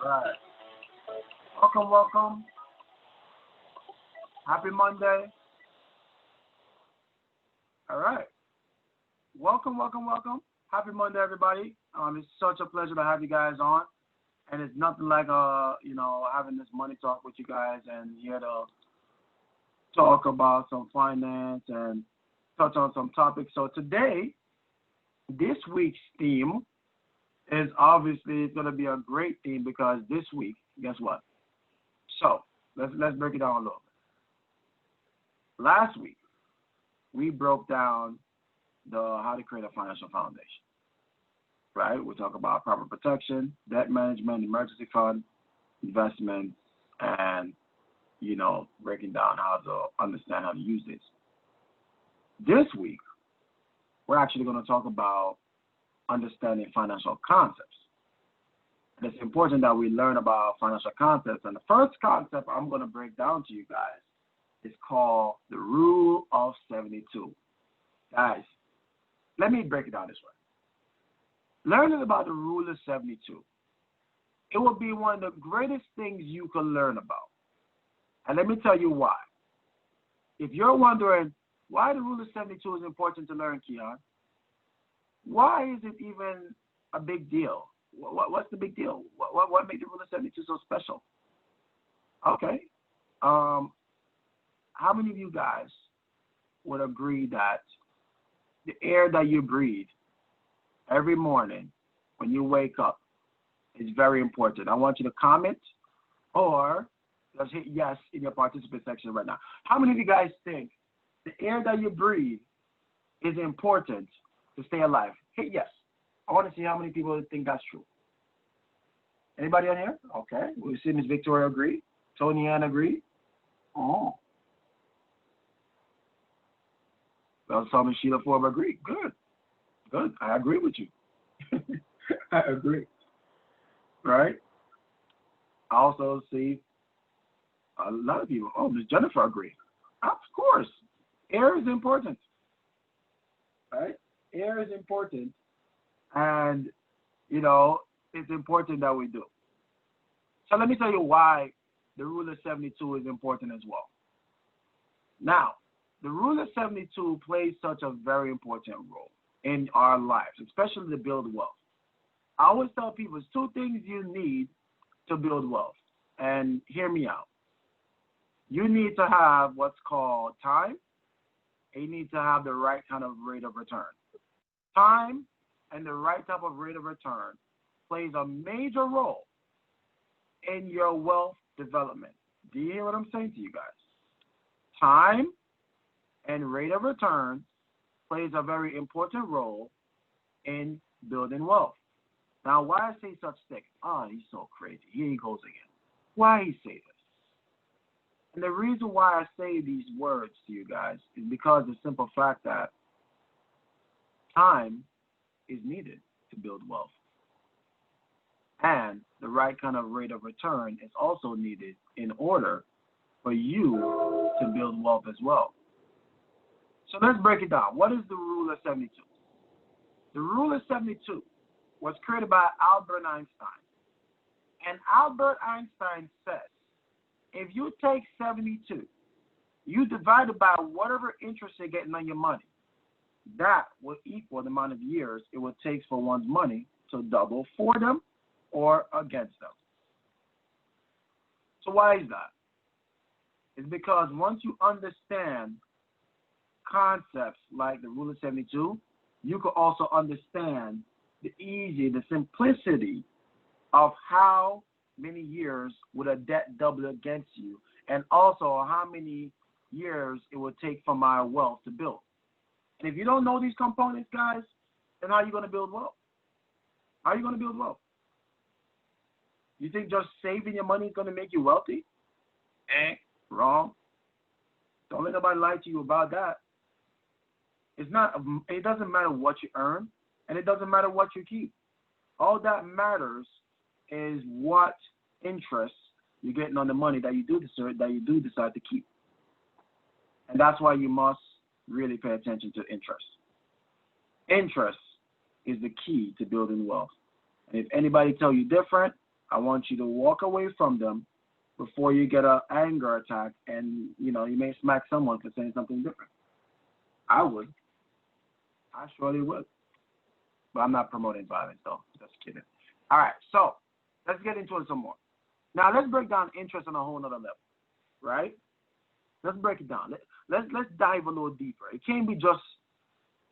All right. Welcome, welcome. Happy Monday. All right. Welcome, welcome, welcome. Happy Monday, everybody. It's such a pleasure to have you guys on. And it's nothing like having this money talk with you guys and here to talk about some finance and touch on some topics. So today, this week's theme is obviously it's going to be a great theme because this week, guess what? So let's break it down a little bit. Last week, we broke down the how to create a financial foundation. Right? We talk about proper protection, debt management, emergency fund, investments, and breaking down how to understand how to use this. This week, we're actually going to talk about understanding financial concepts. And it's important that we learn about financial concepts. And the first concept I'm going to break down to you guys is called the Rule of 72. Guys, let me break it down this way. Learning about the Rule of 72, it will be one of the greatest things you can learn about. And let me tell you why. If you're wondering why the Rule of 72 is important to learn, Keyon, why is it even a big deal? What's the big deal? What makes the Rule of 72 so special? Okay. How many of you guys would agree that the air that you breathe every morning when you wake up is very important? I want you to comment or just hit yes in your participant section right now. How many of you guys think the air that you breathe is important to stay alive? Hit yes. I want to see how many people think that's true. Anybody on here? Okay. We see Miss Victoria agree. Tony Ann agree. Oh. Well, saw Miss Sheila Forbes agree. Good. Good. I agree with you. I agree. Right? I also see a lot of people. Oh, Miss Jennifer agree. Of course. Air is important. Right? Air is important. And, it's important that we do. So let me tell you why the Rule of 72 is important as well. Now, the Rule of 72 plays such a very important role in our lives, especially to build wealth. I always tell people there's two things you need to build wealth. And hear me out. You need to have what's called time, and you need to have the right kind of rate of return. Time and the right type of rate of return plays a major role in your wealth development. Do you hear what I'm saying to you guys? Time and rate of return plays a very important role in building wealth. Now, why I say such things? Oh, he's so crazy. Here he goes again. Why he say this? And the reason why I say these words to you guys is because the simple fact that time is needed to build wealth. And the right kind of rate of return is also needed in order for you to build wealth as well. So let's break it down. What is the Rule of 72? The Rule of 72 was created by Albert Einstein. And Albert Einstein says, if you take 72, you divide it by whatever interest you're getting on your money, that will equal the amount of years it would take for one's money to double for them or against them. So why is that? It's because once you understand concepts like the Rule of 72, you can also understand the simplicity of how many years would a debt double against you, and also how many years it would take for my wealth to build. And if you don't know these components, guys, then how are you going to build wealth? How are you going to build wealth? You think just saving your money is going to make you wealthy? Wrong. Don't let nobody lie to you about that. It's not. It doesn't matter what you earn, and it doesn't matter what you keep. All that matters is what interest you're getting on the money that you do decide to keep. And that's why you must really pay attention to interest. Interest is the key to building wealth. And if anybody tell you different, I want you to walk away from them before you get an anger attack and, you may smack someone for saying something different. I would. I surely would. But I'm not promoting violence, though. Just kidding. All right, so let's get into it some more. Now, let's break down interest on a whole other level, right? Let's break it down. Let's dive a little deeper. It can't be just,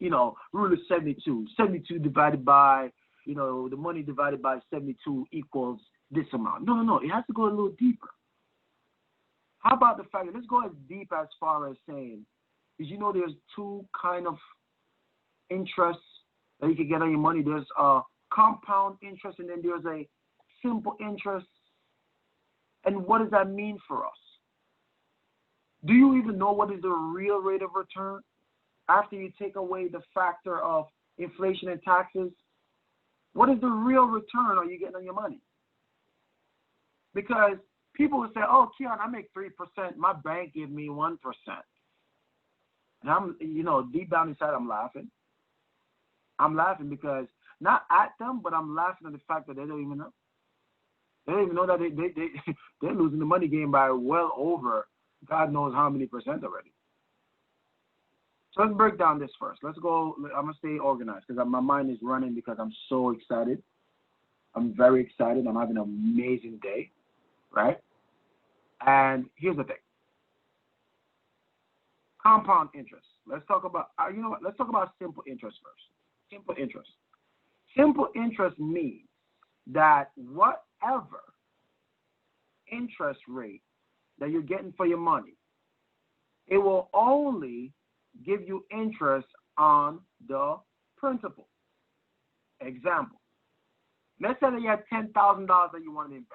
rule of 72. 72 divided by, the money divided by 72 equals this amount. No. It has to go a little deeper. How about the fact that let's go as deep as far as saying, did you know there's two kind of interests that you can get on your money? There's a compound interest and then there's a simple interest. And what does that mean for us? Do you even know what is the real rate of return after you take away the factor of inflation and taxes? What is the real return are you getting on your money? Because people will say, oh, Keyon, I make 3%. My bank gave me 1%. And I'm, deep down inside, I'm laughing. I'm laughing because not at them, but I'm laughing at the fact that they don't even know. They don't even know that they're losing the money game by well over God knows how many percent already. So let's break down this first. Let's go. I'm going to stay organized because my mind is running because I'm so excited. I'm very excited. I'm having an amazing day, right? And here's the thing. Compound interest. Let's talk about, let's talk about simple interest first. Simple interest. Simple interest means that whatever interest rate that you're getting for your money, it will only give you interest on the principal. Example. Let's say that you had $10,000 that you wanted to invest,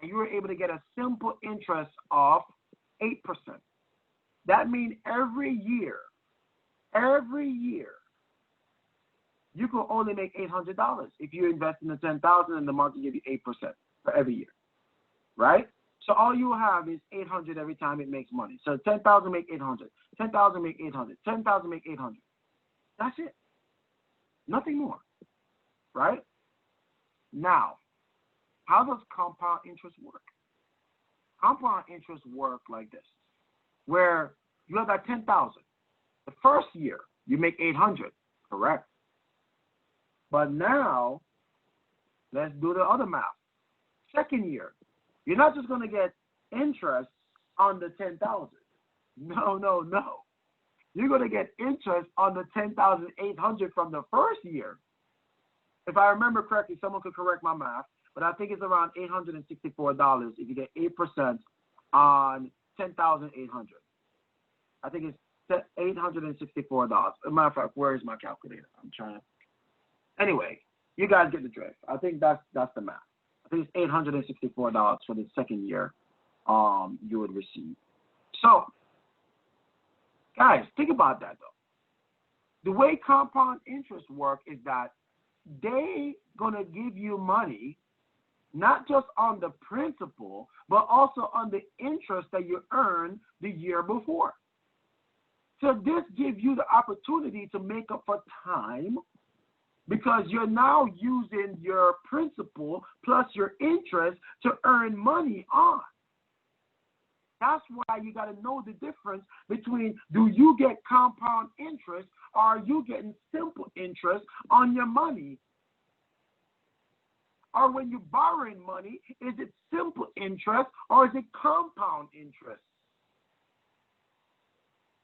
and you were able to get a simple interest of 8%. That means every year, you can only make $800 if you invest in the $10,000 and the market give you 8% for every year, right? So all you have is $800 every time it makes money. So 10,000 make 800, 10,000 make 800, 10,000 make 800. That's it. Nothing more, right? Now, how does compound interest work? Compound interest work like this, where you have that 10,000. The first year you make 800, correct? But now, let's do the other math. Second year, you're not just going to get interest on the 10,000. No. You're going to get interest on the 10,800 from the first year. If I remember correctly, someone could correct my math, but I think it's around $864 if you get 8% on 10,800. I think it's $864. As a matter of fact, where is my calculator? I'm trying to. Anyway, you guys get the drift. I think that's the math. I think it's $864 for the second year you would receive. So, guys, think about that, though. The way compound interest work is that they going to give you money not just on the principal, but also on the interest that you earned the year before. So this gives you the opportunity to make up for time because you're now using your principal plus your interest to earn money on. That's why you got to know the difference between do you get compound interest or are you getting simple interest on your money? Or when you're borrowing money, is it simple interest or is it compound interest?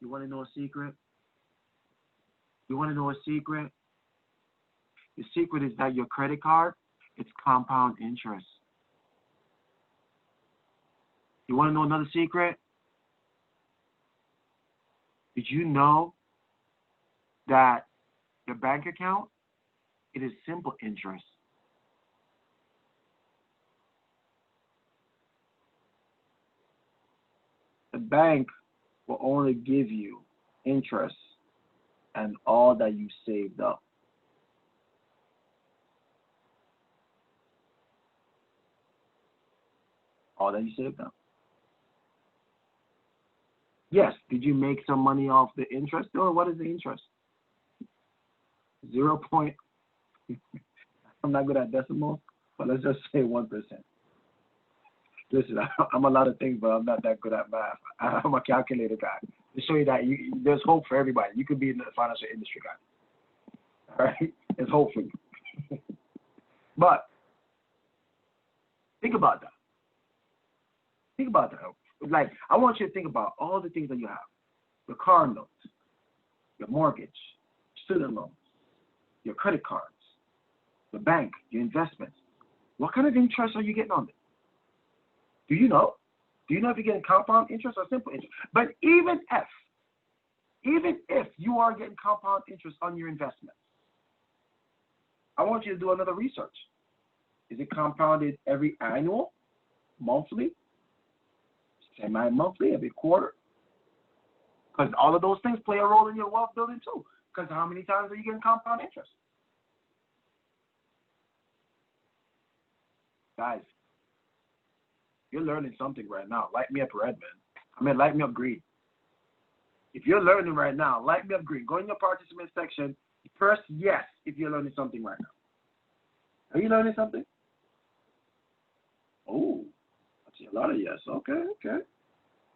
You want to know a secret? You want to know a secret? The secret is that your credit card, it's compound interest. You want to know another secret? Did you know that your bank account, it is simple interest? The bank will only give you interest and all that you saved up. All that you saved up. Yes, did you make some money off the interest? Or what is the interest? 0 point. I'm not good at decimals, But let's just say 1%. Listen, I'm a lot of things, but I'm not that good at math. I'm a calculator guy. To show you that there's hope for everybody. You could be in the financial industry, guy. All right? There's hope for you. But think about that. Think about that. Like, I want you to think about all the things that you have. Your car notes, your mortgage, student loans, your credit cards, the bank, your investments. What kind of interest are you getting on it? Do you know? Do you know if you're getting compound interest or simple interest? But even if you are getting compound interest on your investments, I want you to do another research. Is it compounded every annual, monthly, semi-monthly, every quarter? Because all of those things play a role in your wealth building too. Because how many times are you getting compound interest? Guys, you're learning something right now. Light me up red, man. I mean, light me up green. If you're learning right now, light me up green. Go in your participant section. Press yes if you're learning something right now. Are you learning something? Oh, I see a lot of yes. Okay. Good.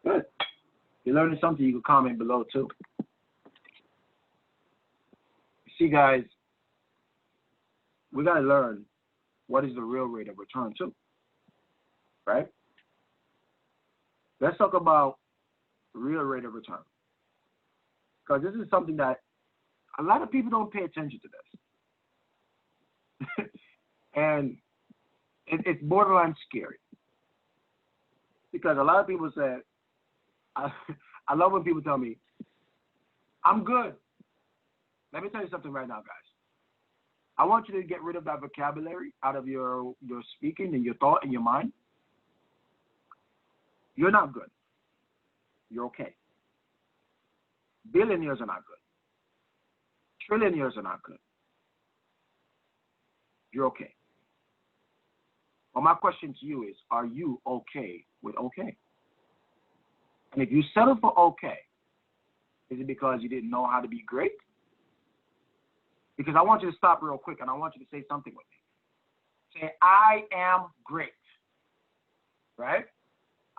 If you're learning something, you can comment below too. You see, guys, we got to learn what is the real rate of return too, right? Let's talk about real rate of return. Because this is something that a lot of people don't pay attention to this. And it's borderline scary. Because a lot of people say, I love when people tell me, I'm good. Let me tell you something right now, guys. I want you to get rid of that vocabulary out of your speaking and your thought and your mind. You're not good. You're okay. Billionaires are not good. Trillionaires are not good. You're okay. Well, my question to you is, are you okay with okay? And if you settle for okay, is it because you didn't know how to be great? Because I want you to stop real quick and I want you to say something with me. Say, I am great. Right?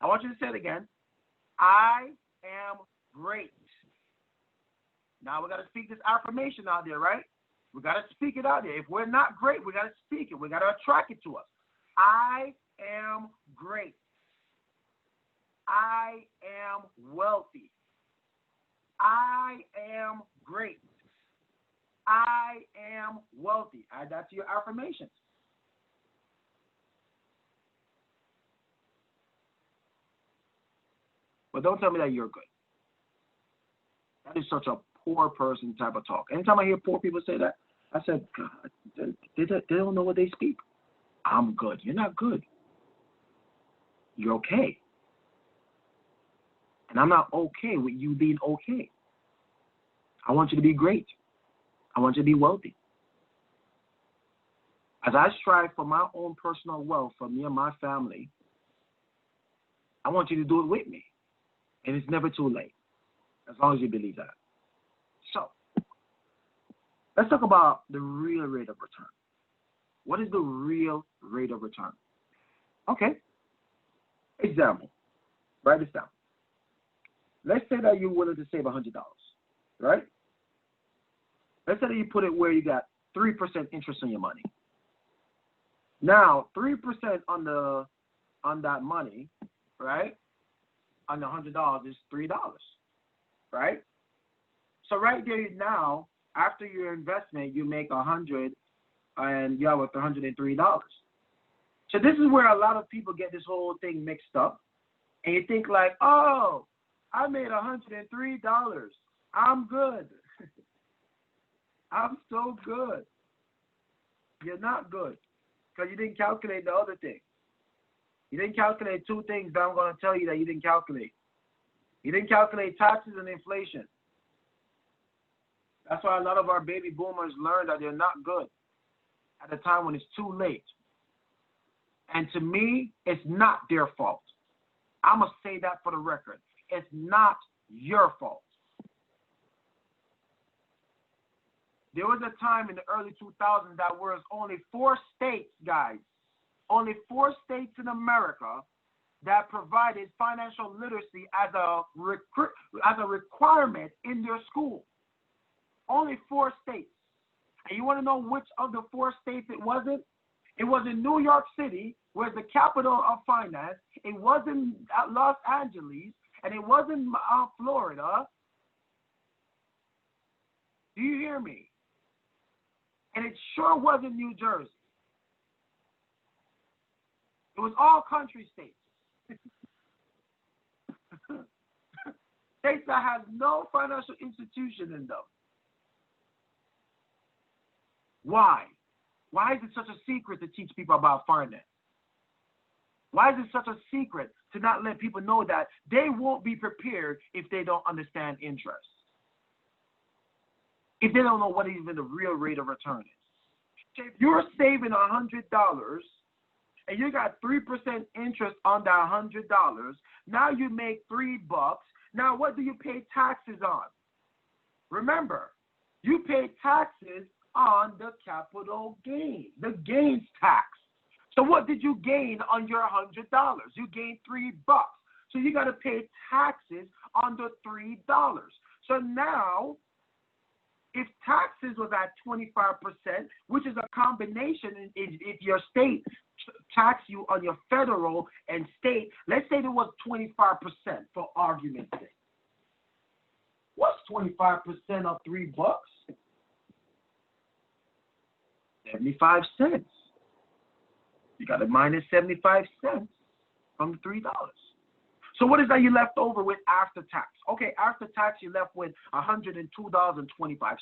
I want you to say it again. I am great. Now we got to speak this affirmation out there, right? We got to speak it out there. If we're not great, we got to speak it. We got to attract it to us. I am great. I am wealthy. I am great. I am wealthy. Add that to your affirmations. But don't tell me that you're good. That is such a poor person type of talk. Anytime I hear poor people say that, I said, God, they don't know what they speak. I'm good. You're not good. You're okay. And I'm not okay with you being okay. I want you to be great. I want you to be wealthy. As I strive for my own personal wealth for me and my family, I want you to do it with me. And it's never too late, as long as you believe that. So, let's talk about the real rate of return. What is the real rate of return? Okay. Example. Write this down. Let's say that you're willing to save $100, right? Let's say that you put it where you got 3% interest on your money. Now, 3% on that money, right? On the $100 is $3, right? So right there now, after your investment, you make $100, and you're with $103. So this is where a lot of people get this whole thing mixed up, and you think like, oh, I made $103. I'm good. I'm so good. You're not good because you didn't calculate the other thing. You didn't calculate two things that I'm going to tell you that you didn't calculate. You didn't calculate taxes and inflation. That's why a lot of our baby boomers learn that they're not good at a time when it's too late. And to me, it's not their fault. I'm going to say that for the record. It's not your fault. There was a time in the early 2000s that was only 4 states, guys, only 4 states in America that provided financial literacy as a requirement in their school. Only 4 states. And you want to know which of the 4 states it wasn't? It was in New York City, where's the capital of finance. It wasn't Los Angeles, and it wasn't Florida. Do you hear me? And it sure wasn't New Jersey. It was all country states. States that have no financial institution in them. Why? Why is it such a secret to teach people about finance? Why is it such a secret to not let people know that they won't be prepared if they don't understand interest? If they don't know what even the real rate of return is. If you're saving $100 and you got 3% interest on that $100, now you make $3. Now what do you pay taxes on? Remember, you pay taxes on the capital gain, the gains tax. So what did you gain on your $100? You gained $3. So you got to pay taxes on the $3. So now, if taxes was at 25%, which is a combination, if your state tax you on your federal and state, let's say there was 25% for argument's sake. What's 25% of $3? 75 cents. You got to minus 75 cents from the $3. So what is that you left over with after tax? Okay, after tax you left with $102.25.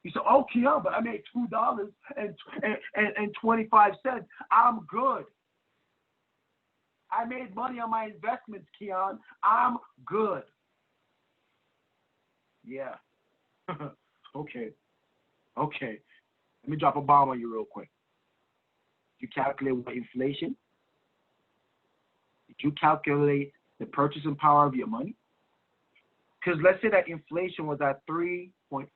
You say, oh, Keyon, but I made $2.25. I'm good. I made money on my investments, Keyon. I'm good. Yeah. Okay. Let me drop a bomb on you real quick. You calculate what inflation? Did you calculate the purchasing power of your money? Because let's say that inflation was at 3.5%.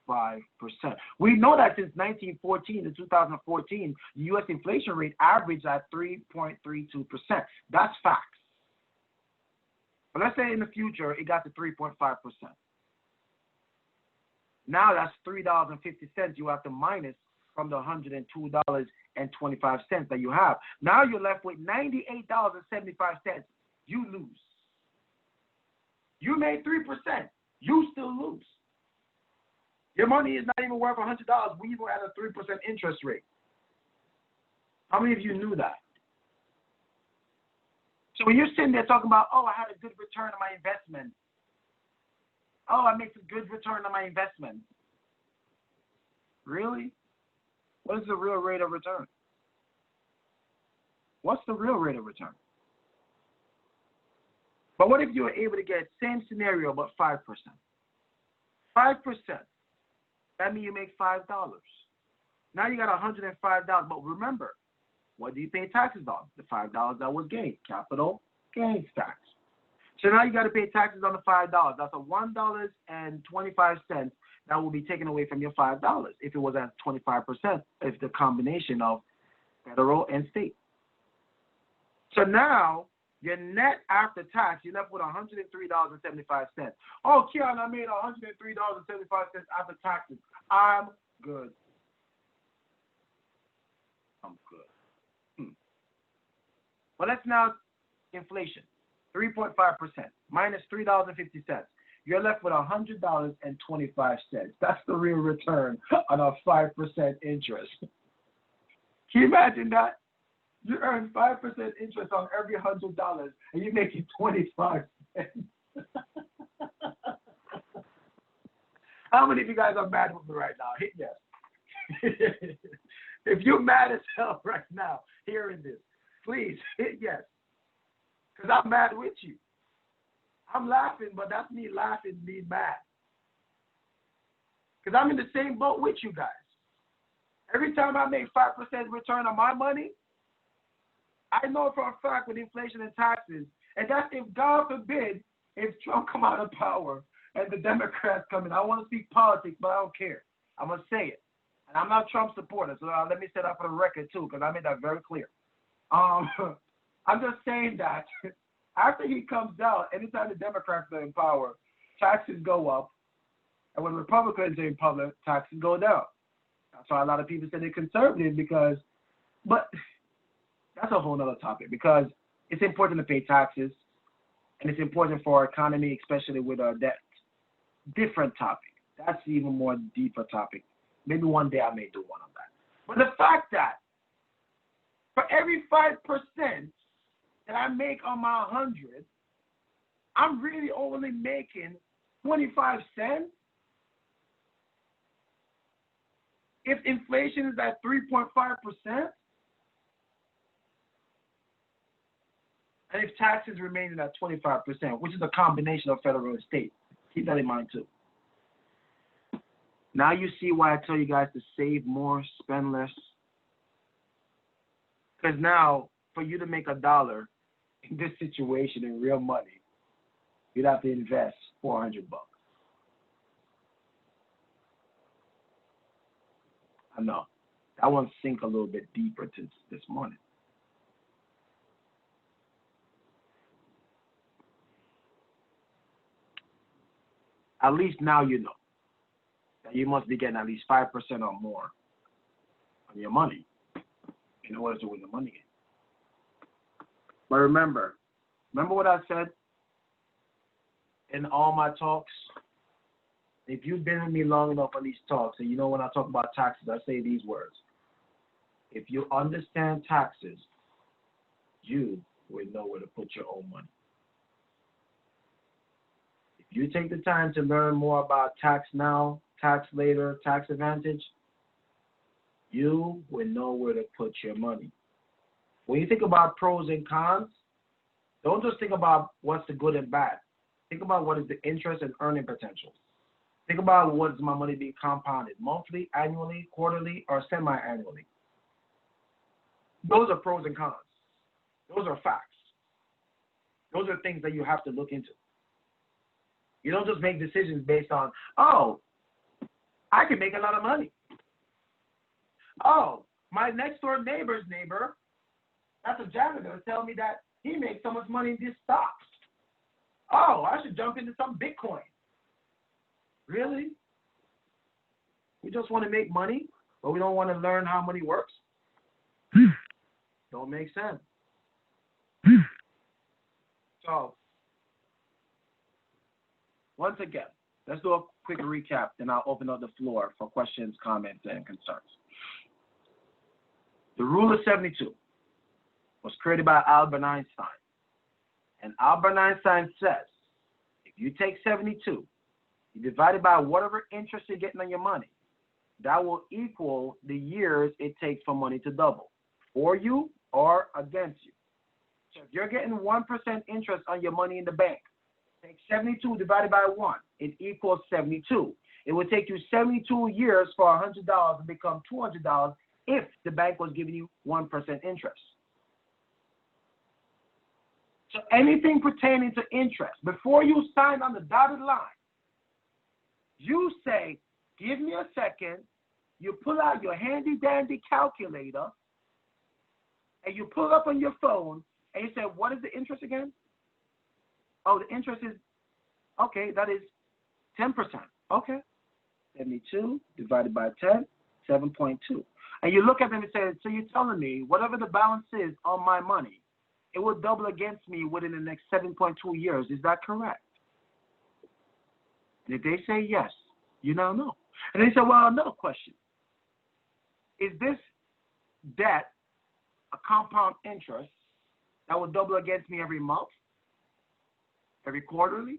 We know that since 1914 to 2014, the U.S. inflation rate averaged at 3.32%. That's facts. But let's say in the future it got to 3.5%. Now that's $3.50 you have to minus from the $102.25 that you have. Now you're left with $98.75. You lose. You made 3%. You still lose. Your money is not even worth $100. We were at a 3% interest rate. How many of you knew that? So when you're sitting there talking about, oh, I had a good return on my investment. Oh, I made a good return on my investment. Really? What is the real rate of return? What's the real rate of return? But what if you were able to get same scenario but 5%? 5%. That means you make $5. Now you got $105. But remember, what do you pay taxes on? The $5 that was gained, capital gains tax. So now you got to pay taxes on the $5. That's a $1.25 that will be taken away from your $5 if it was at 25%, if the combination of federal and state. So now your net after tax, you're left with $103.75. Oh, Keyon, I made $103.75 after taxes. I'm good. I'm good. Well, let's now inflation. 3.5% minus $3.50. You're left with $100.25. That's the real return on a 5% interest. Can you imagine that? You earn 5% interest on every $100, and you're making 25 cents. How many of you guys are mad with me right now? Hit yes. If you're mad as hell right now hearing this, please hit yes. Because I'm mad with you. I'm laughing, but that's me laughing, being mad. Because I'm in the same boat with you guys. Every time I make 5% return on my money, I know for a fact with inflation and taxes, and that's if, God forbid, if Trump come out of power and the Democrats come in. I want to speak politics, but I don't care. I'm going to say it. And I'm not a Trump supporter, so let me say that for the record too, because I made that very clear. I'm just saying that after he comes out, anytime the Democrats are in power, taxes go up, and when Republicans are in power, taxes go down. That's why a lot of people say they're conservative but that's a whole other topic, because it's important to pay taxes, and it's important for our economy, especially with our debt. Different topic. That's even more deeper topic. Maybe one day I may do one on that. But the fact that for every 5% that I make on my 100, I'm really only making 25 cents. If inflation is at 3.5%, and if taxes remain at 25%, which is a combination of federal and state, keep that in mind too. Now you see why I tell you guys to save more, spend less. Because now, for you to make $1 in this situation in real money, you'd have to invest $400. I know. That one sink a little bit deeper to this morning. At least now you know that you must be getting at least 5% or more on your money in order to win the money game. But remember what I said in all my talks? If you've been with me long enough on these talks, and you know when I talk about taxes, I say these words. If you understand taxes, you will know where to put your own money. If you take the time to learn more about tax now, tax later, tax advantage, you will know where to put your money. When you think about pros and cons, don't just think about what's the good and bad. Think about what is the interest and earning potential. Think about what is my money being compounded, monthly, annually, quarterly, or semi-annually. Those are pros and cons. Those are facts. Those are things that you have to look into. You don't just make decisions based on, oh, I can make a lot of money. Oh, my next door neighbor's neighbor, that's a janitor, tell me that he makes so much money in this stock. Oh, I should jump into some Bitcoin. Really? We just want to make money, but we don't want to learn how money works? Don't make sense. So, once again, let's do a quick recap, then I'll open up the floor for questions, comments, and concerns. The rule of 72 was created by Albert Einstein. And Albert Einstein says, if you take 72, you divide it by whatever interest you're getting on your money, that will equal the years it takes for money to double, for you or against you. So if you're getting 1% interest on your money in the bank, take 72 divided by 1, it equals 72. It would take you 72 years for $100 to become $200 if the bank was giving you 1% interest. So anything pertaining to interest, before you sign on the dotted line, you say, give me a second, you pull out your handy-dandy calculator, and you pull it up on your phone, and you say, what is the interest again? Oh, the interest is, okay, that is 10%. Okay. 72 divided by 10, 7.2. And you look at them and say, so you're telling me whatever the balance is on my money, it will double against me within the next 7.2 years. Is that correct? And if they say yes, you now know. And they say, well, another question. Is this debt a compound interest that will double against me every month, every quarterly,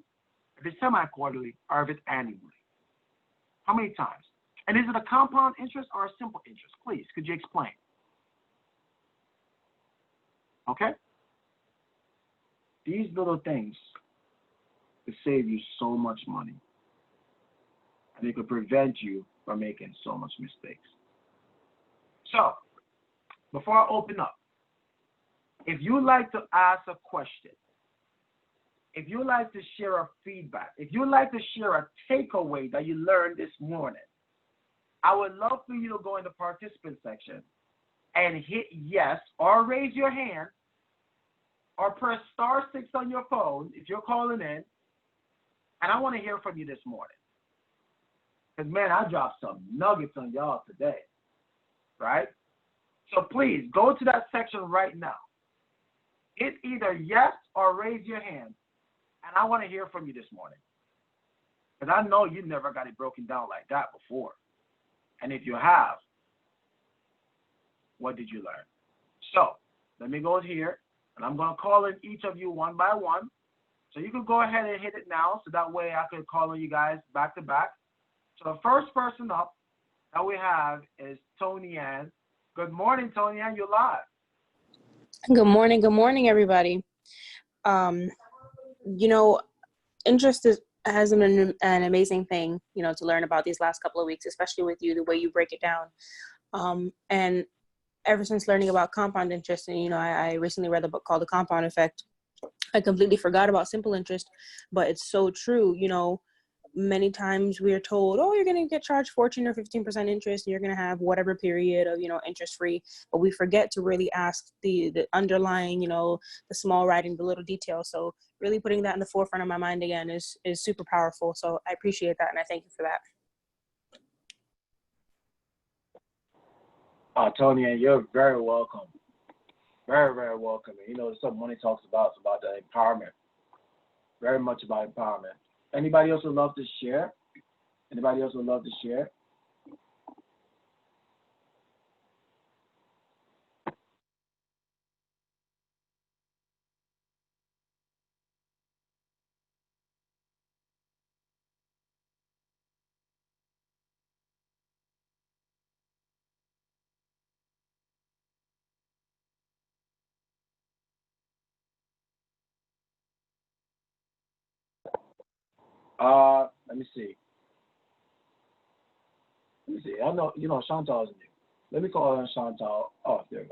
if it's semi-quarterly, or if it's annually? How many times? And is it a compound interest or a simple interest? Please, could you explain? Okay? These little things could save you so much money. And it could prevent you from making so much mistakes. So, before I open up, if you'd like to ask a question, if you'd like to share a feedback, if you'd like to share a takeaway that you learned this morning, I would love for you to go in the participant section and hit yes or raise your hand or press *6 on your phone if you're calling in. And I want to hear from you this morning. Because, man, I dropped some nuggets on y'all today, right? So please go to that section right now. Hit either yes or raise your hand. And I want to hear from you this morning. Because I know you never got it broken down like that before. And if you have, what did you learn? So let me go here, and I'm going to call in each of you one by one. So you can go ahead and hit it now, so that way I can call on you guys back to back. So the first person up that we have is Tony Ann. Good morning, Tony Ann. You're live. Good morning, everybody. Interest has been an amazing thing, to learn about these last couple of weeks, especially with you, the way you break it down. And ever since learning about compound interest, and, I recently read a book called The Compound Effect. I completely forgot about simple interest, but it's so true. Many times we are told, oh, you're going to get charged 14 or 15% interest, and you're going to have whatever period of, interest free. But we forget to really ask the underlying, the small writing, the little details. So really putting that in the forefront of my mind again is super powerful. So I appreciate that, and I thank you for that. Tony, you're very welcome. Very, very welcome. And something Money talks about, it's about the empowerment. Very much about empowerment. Anybody else would love to share? Anybody else would love to share? Let me see. I know, Chantal's new. Let me call her Chantal. Oh, there we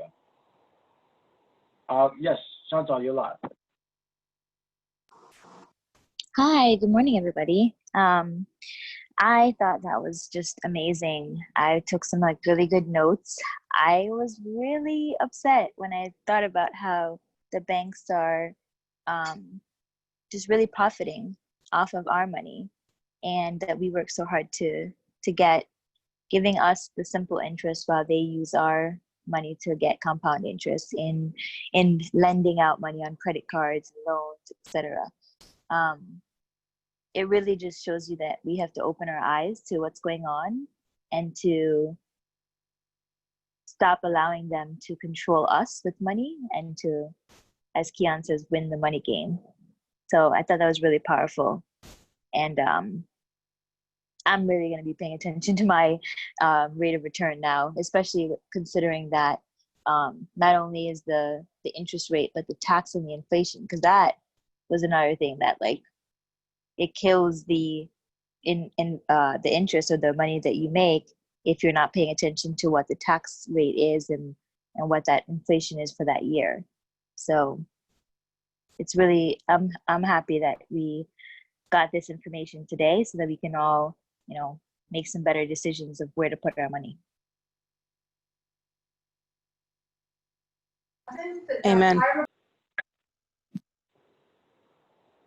go. Yes, Chantal, you're live. Hi, good morning, everybody. I thought that was just amazing. I took some really good notes. I was really upset when I thought about how the banks are just really profiting off of our money, and that we work so hard to get, giving us the simple interest while they use our money to get compound interest in lending out money on credit cards, loans, etc. It really just shows you that we have to open our eyes to what's going on and to stop allowing them to control us with money and to, as Keyon says, win the money game. So I thought that was really powerful. And I'm really going to be paying attention to my rate of return now, especially considering that not only is the interest rate, but the tax and the inflation, because that was another thing that it kills the interest or the money that you make if you're not paying attention to what the tax rate is and what that inflation is for that year. So it's really, I'm happy that we got this information today so that we can all, make some better decisions of where to put our money. Amen.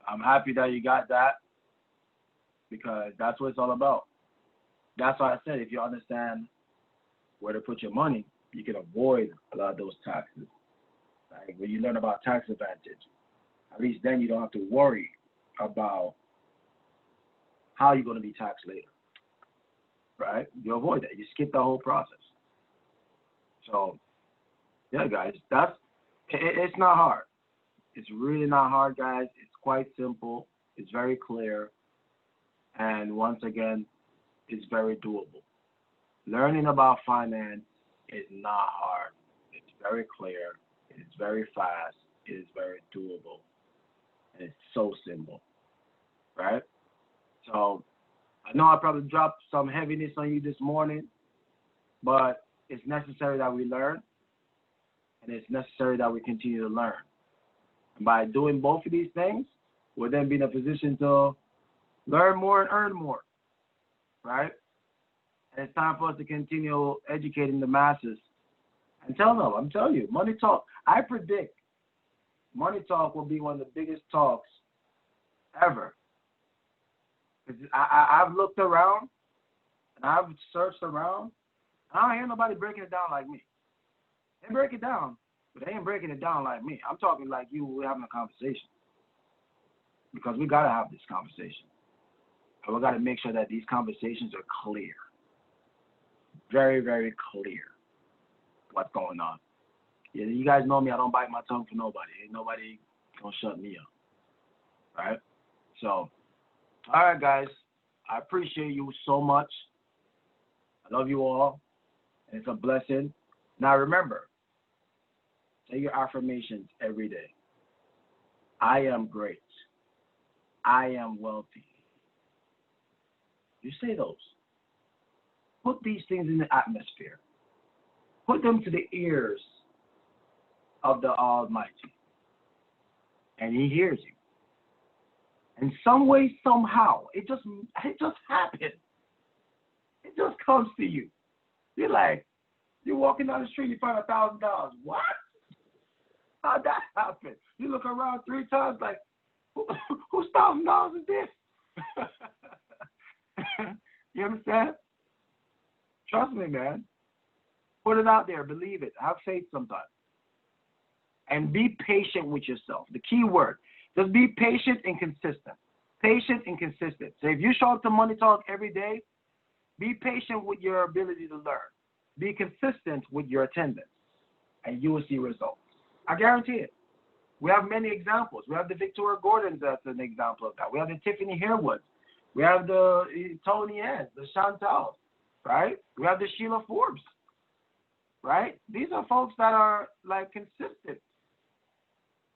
I'm happy that you got that, because that's what it's all about. That's why I said, if you understand where to put your money, you can avoid a lot of those taxes. Like when you learn about tax advantage, at least then you don't have to worry about how you're going to be taxed later, right? You avoid that. You skip the whole process. So, yeah, guys, it's not hard. It's really not hard, guys. It's quite simple. It's very clear. And once again, it's very doable. Learning about finance is not hard. It's very clear. It's very fast. It is very doable. And it's so simple, right? So I know I probably dropped some heaviness on you this morning, but it's necessary that we learn, and it's necessary that we continue to learn. And by doing both of these things, we'll then be in a position to learn more and earn more, right? And it's time for us to continue educating the masses and tell them, I'm telling you, Money Talk, I predict Money Talk will be one of the biggest talks ever. I've looked around and I've searched around, and I don't hear nobody breaking it down like me. They break it down, but they ain't breaking it down like me. I'm talking like you, we're having a conversation. Because we got to have this conversation. And we got to make sure that these conversations are clear. Very, very clear what's going on. Yeah, you guys know me, I don't bite my tongue for nobody. Ain't nobody gonna shut me up. Right? So, all right, guys. I appreciate you so much. I love you all. And it's a blessing. Now remember, say your affirmations every day. I am great. I am wealthy. You say those. Put these things in the atmosphere. Put them to the ears of the Almighty. And He hears you. In some way, somehow, it just happens. It just comes to you. You're like, you're walking down the street, you find $1,000. What? How'd that happen? You look around 3 times like, whose $1,000 is this? You understand? Trust me, man. Put it out there. Believe it. Have faith sometimes. And be patient with yourself. The key word. Just be patient and consistent. Patient and consistent. So if you show up to Money Talk every day, be patient with your ability to learn. Be consistent with your attendance. And you will see results. I guarantee it. We have many examples. We have the Victoria Gordons that's an example of that. We have the Tiffany Hairwoods. We have the Tony Ann, the Chantal, right? We have the Sheila Forbes, right? These are folks that are like consistent.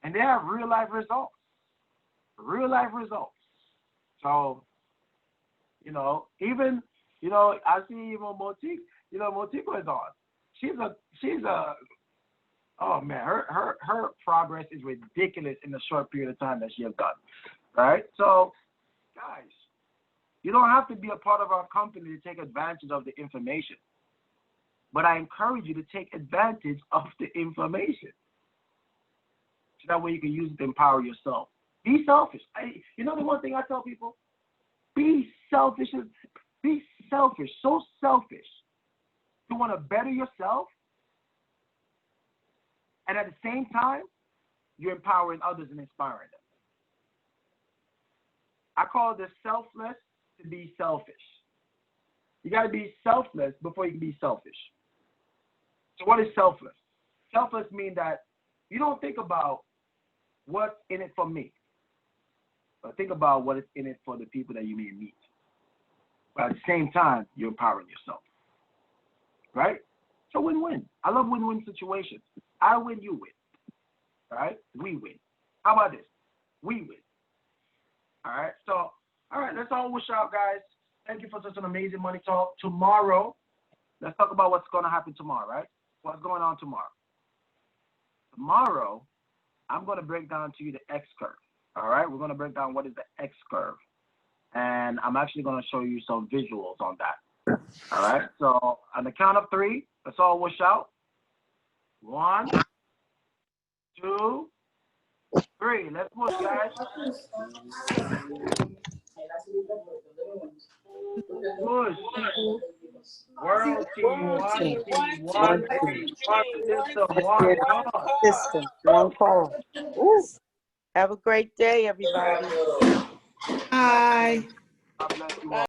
And they have real life results. Real life results. So, even, I see even Motique, Motique is on. She's a oh man, her progress is ridiculous in the short period of time that she has done. Right? So, guys, you don't have to be a part of our company to take advantage of the information. But I encourage you to take advantage of the information. So that way you can use it to empower yourself. Be selfish. The one thing I tell people? Be selfish. Be selfish. So selfish. You want to better yourself. And at the same time, you're empowering others and inspiring them. I call this selfless to be selfish. You got to be selfless before you can be selfish. So what is selfless? Selfless means that you don't think about what's in it for me, but think about what is in it for the people that you may meet. But at the same time, you're empowering yourself. Right? So win-win. I love win-win situations. I win, you win. Right? We win. How about this? We win. All right? So, all right, let's all wish out, guys. Thank you for such an amazing Money Talk. Tomorrow, let's talk about what's going to happen tomorrow, right? What's going on tomorrow? Tomorrow, I'm going to break down to you the X curve. All right? We're going to break down what is the X curve. And I'm actually going to show you some visuals on that. All right? So on the count of 3, let's all wish out. 1, 2, 3. Let's push, guys. Push. World team, one team, one team. System, one call. Ooh. Have a great day, everybody. Bye. God bless you all.